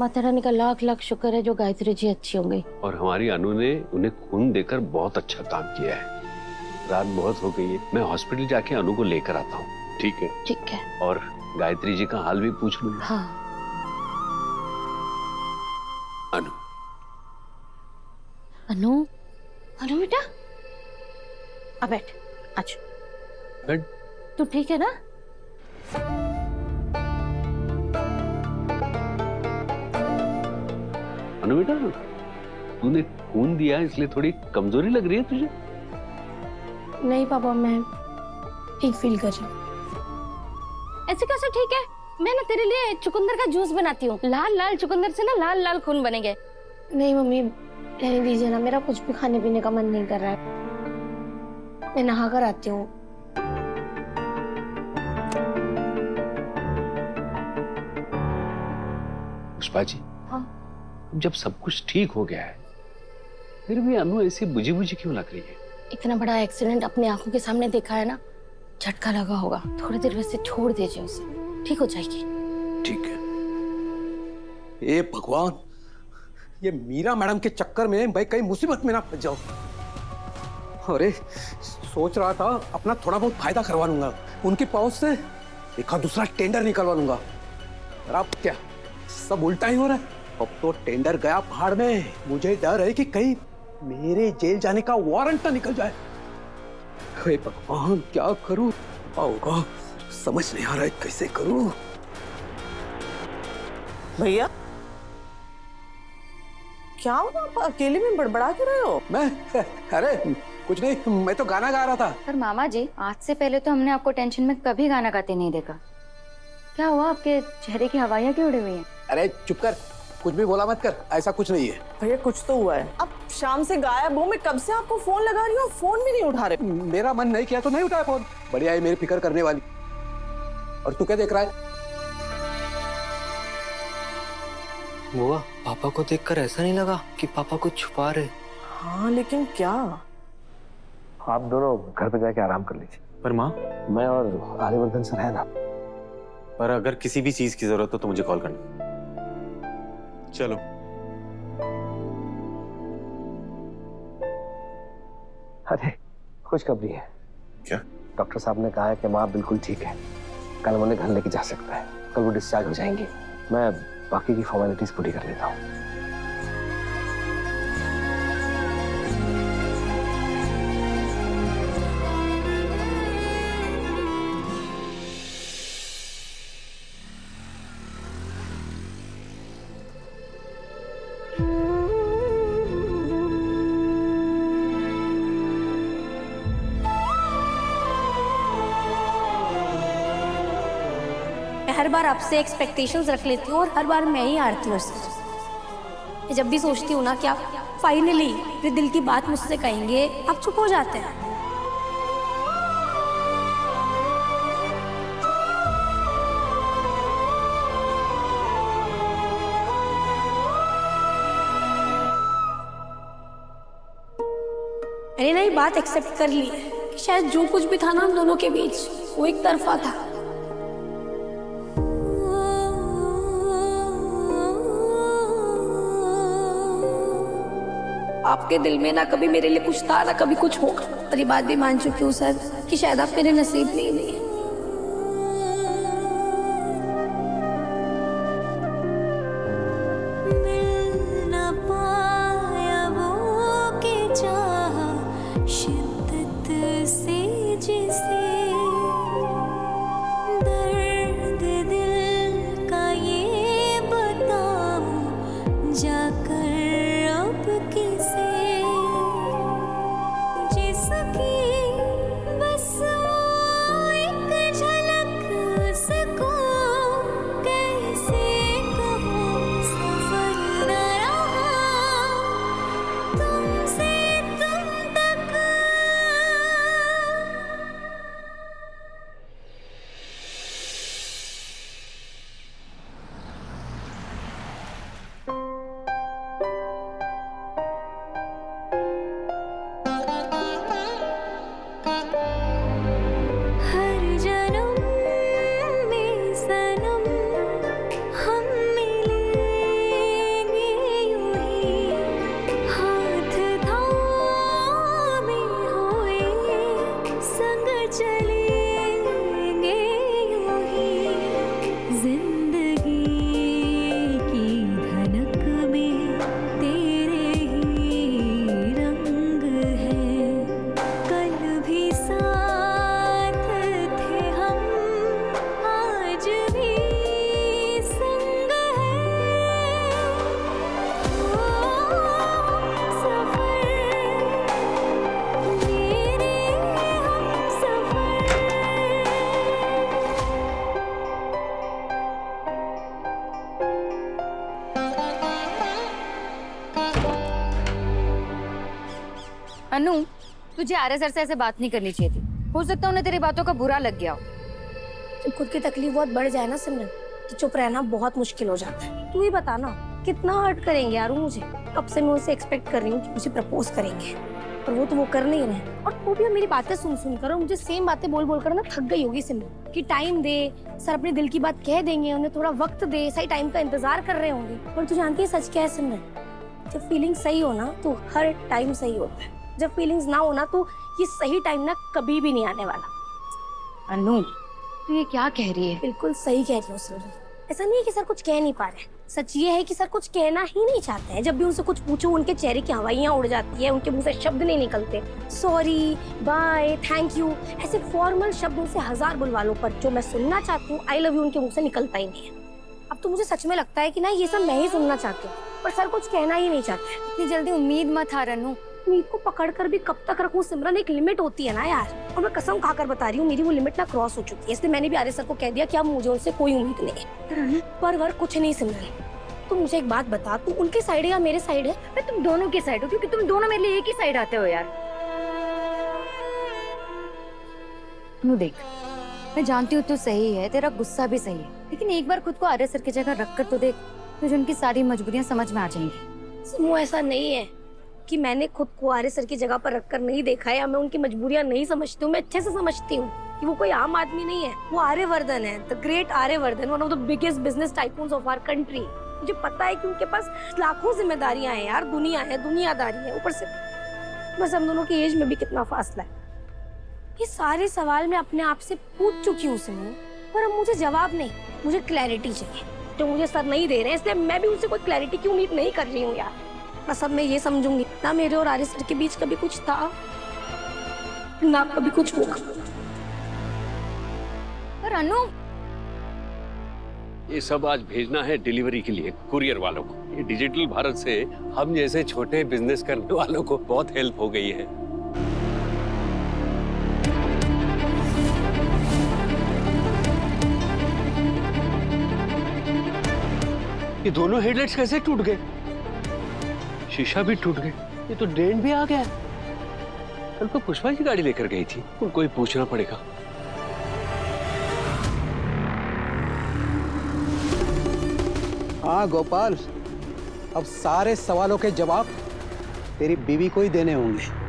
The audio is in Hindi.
माता रानी का लाख लाख शुक्र है जो गायत्री जी अच्छी हो गई। और हमारी अनु ने उन्हें खून देकर बहुत अच्छा काम किया है। रात बहुत हो गई है, मैं हॉस्पिटल जाके अनु को लेकर आता हूँ। ठीक है? ठीक है। और गायत्री जी का हाल भी पूछ लूंगा। हाँ। अनु, अनु, अनु बेटा, अब बैठ। आज बैठ। तू ठीक है ना? अनु बेटा, तूने खून दिया इसलिए थोड़ी कमजोरी लग रही है तुझे? नहीं पापा, मैं ठीक फील कर रही हूँ। ऐसे कैसे ठीक है? मैं ना तेरे लिए चुकंदर का जूस बनाती हूँ। लाल लाल चुकंदर से ना लाल लाल खून बनेंगे। नहीं मम्मी, रहने दीजिए ना, मेरा कुछ भी खाने पीने का मन नहीं कर रहा है। मैं नहा कर आती हूँ। पुष्पा जी, हाँ? जब सब कुछ ठीक हो गया है फिर भी अनु ऐसी बुझी बुझी क्यों लग रही है? इतना बड़ा एक्सीडेंट अपनी आंखों के सामने देखा है ना, झटका लगा होगा। थोड़ी देर वैसे छोड़ दीजिए उसे, ठीक हो जाएगी। ठीक है। ए भगवान, ये मीरा मैडम के चक्कर में भाई कहीं मुसीबत में ना फंस जाओ। अरे सोच रहा था अपना थोड़ा बहुत फायदा करवा लूंगा, उनकी पहुंच से एक दूसरा टेंडर निकलवा लूंगा। और अब क्या, सब उल्टा ही हो रहा है। अब तो टेंडर गया पहाड़ में। मुझे डर है कि कहीं मेरे जेल जाने का वारंट ना निकल जाए। हे भगवान, क्या करूं? होगा समझ नहीं आ रहा है कैसे करूं। भैया क्या हुआ? आप अकेले में बड़बड़ा क्यों रहे हो? मैं अरे कुछ नहीं, मैं तो गाना गा रहा था। पर मामा जी, आज से पहले तो हमने आपको टेंशन में कभी गाना गाते नहीं देखा। क्या हुआ? आपके चेहरे की हवाइयाँ क्यों उड़ी हुई हैं? अरे चुप कर, कुछ भी बोला मत कर, ऐसा कुछ नहीं है। भैया कुछ तो हुआ है। अब शाम से गायब हो, मैं कब से आपको फोन लगा रही हूँ, फोन भी नहीं उठा रहे। मेरा मन नहीं किया तो नहीं उठाया फोन। बढ़िया है मेरी फिक्र करने वाली। और तू क्या देख रहा है? बुआ, पापा को देखकर ऐसा नहीं लगा कि पापा कुछ छुपा रहे? हाँ लेकिन क्या? आप दोनों घर पे जाके आराम कर लीजिए। पर माँ, मैं और आर्यवर्धन सर है ना। पर अगर किसी भी चीज की जरूरत हो तो मुझे कॉल करना। चलो। अरे खुशखबरी है। क्या? डॉक्टर साहब ने कहा है कि माँ बिल्कुल ठीक है, कल उन्हें घर लेके जा सकता है। कल वो डिस्चार्ज हो जाएंगी। मैं बाकी की फॉर्मेलिटीज पूरी कर लेता हूँ। हर बार आपसे एक्सपेक्टेशंस रख लेती हूँ और हर बार मैं ही हारती हूँ उससे। जब भी सोचती हूँ ना कि आप फाइनली अपने दिल की बात मुझसे कहेंगे, आप चुप हो जाते हैं। मैंने नई बात एक्सेप्ट कर ली है कि शायद जो कुछ भी था ना हम दोनों के बीच, वो एक तरफा था। आपके दिल में ना कभी मेरे लिए कुछ था ना कभी कुछ होगा। और ये बात भी मान चुकी हूँ सर कि शायद आप मेरे नसीब में ही नहीं है। अनु, तुझे आर्य सर से ऐसे बात नहीं करनी चाहिए थी। हो सकता है उन्हें तेरी बातों का बुरा लग गया हो। जब खुद की तकलीफ बहुत बढ़ जाए ना सिमरन, तो चुप रहना बहुत मुश्किल हो जाता है। तू ही बता ना, कितना हर्ट करेंगे यार वो मुझे। अब से मैं उनसे एक्सपेक्ट कर रही हूँ कि मुझे प्रपोज करेंगे, पर वो तो वो कर नहीं रहे। और वो भी मेरी बातें सुन सुन कर और मुझे सेम बातें बोल बोल कर ना थक गई होगी सिमरन, कि टाइम दे, सर अपने दिल की बात कह देंगे, उन्हें थोड़ा वक्त दे, सही टाइम का इंतजार कर रहे होंगे। पर तू जानती है सच क्या है सिमरन, जब फीलिंग सही हो ना तो हर टाइम सही होता है। जब फीलिंग्स ना हो ना तो ये सही टाइम ना कभी भी नहीं आने वाला। अनु, तू ये क्या कह रही है? बिल्कुल सही कह रही हो सिमरन। ऐसा नहीं है कि सर कुछ कह नहीं पा रहे, सच ये है कि सर कुछ कहना ही नहीं चाहते हैं। जब भी उनसे कुछ पूछो उनके चेहरे की हवाइयां उड़ जाती है, उनके मुंह से शब्द नहीं निकलते। सॉरी, बाय, थैंक यू, ऐसे फॉर्मल शब्द उनसे 1000 बुलवा लो, पर जो मैं सुनना चाहती हूँ आई लव यू उनके मुंह से निकलता ही नहीं है। अब तो मुझे सच में लगता है कि ना ये सब मैं ही सुनना चाहती हूँ, पर सर कुछ कहना ही नहीं चाहते। इतनी जल्दी उम्मीद मत हार अनु। उम्मीद को पकड़कर भी कब तक रखूं सिमरन, एक लिमिट होती है ना यार। और मैं कसम खाकर बता रही हूँ मेरी वो लिमिट ना क्रॉस हो चुकी है। इसलिए मैंने भी आर्य सर को कह दिया कि अब मुझे उनसे कोई उम्मीद नहीं है। पर वर कुछ नहीं सिमरन, तू मुझे एक बात बता, तू उनके साइड है या मेरे साइड है? मैं तुम दोनों की साइड हो, क्योंकि तुम दोनों मेरे लिए एक ही साइड आते हो यार। तू देख, मैं जानती हूँ तू सही है, तेरा गुस्सा भी सही है, लेकिन एक बार खुद को आर्य सर की जगह रख कर तो देख, तुझे उनकी सारी मजबूरियां समझ में आ जाएंगी। सिमो, ऐसा नहीं है कि मैंने खुद को आर्य सर की जगह पर रखकर नहीं देखा है या मैं उनकी मजबूरियां नहीं समझती हूँ। मैं अच्छे से समझती हूँ कि वो कोई आम आदमी नहीं है, वो आर्यवर्धन है, the great Aryavardhan, one of the biggest business tycoons of our country. मुझे पता है कि उनके पास लाखों जिम्मेदारियां हैं यार, दुनिया है, दुनियादारी है, ऊपर से बस हम दोनों की एज में भी कितना फासला है। ये सारे सवाल मैं अपने आप से पूछ चुकी हूँ सिमो, पर अब मुझे जवाब नहीं, मुझे क्लैरिटी चाहिए, जो मुझे सर नहीं दे रहे हैं। इसलिए मैं भी उनसे कोई क्लैरिटी की उम्मीद नहीं कर रही हूँ यार। बस अब मैं ये समझूंगी ना मेरे और आर्य सर के बीच कभी कुछ था ना कभी कुछ होगा। पर अनु, ये सब आज भेजना है डिलीवरी के लिए कुरियर वालों को। ये डिजिटल भारत से हम जैसे छोटे बिजनेस करने वालों को बहुत हेल्प हो गई है। ये दोनों हेडलाइट्स कैसे टूट गए? शीशा भी टूट गए, ये तो डेंट भी आ गया। कल तो पुष्पा की गाड़ी लेकर गई थी, उनको ही पूछना पड़ेगा। हाँ गोपाल, अब सारे सवालों के जवाब तेरी बीवी को ही देने होंगे।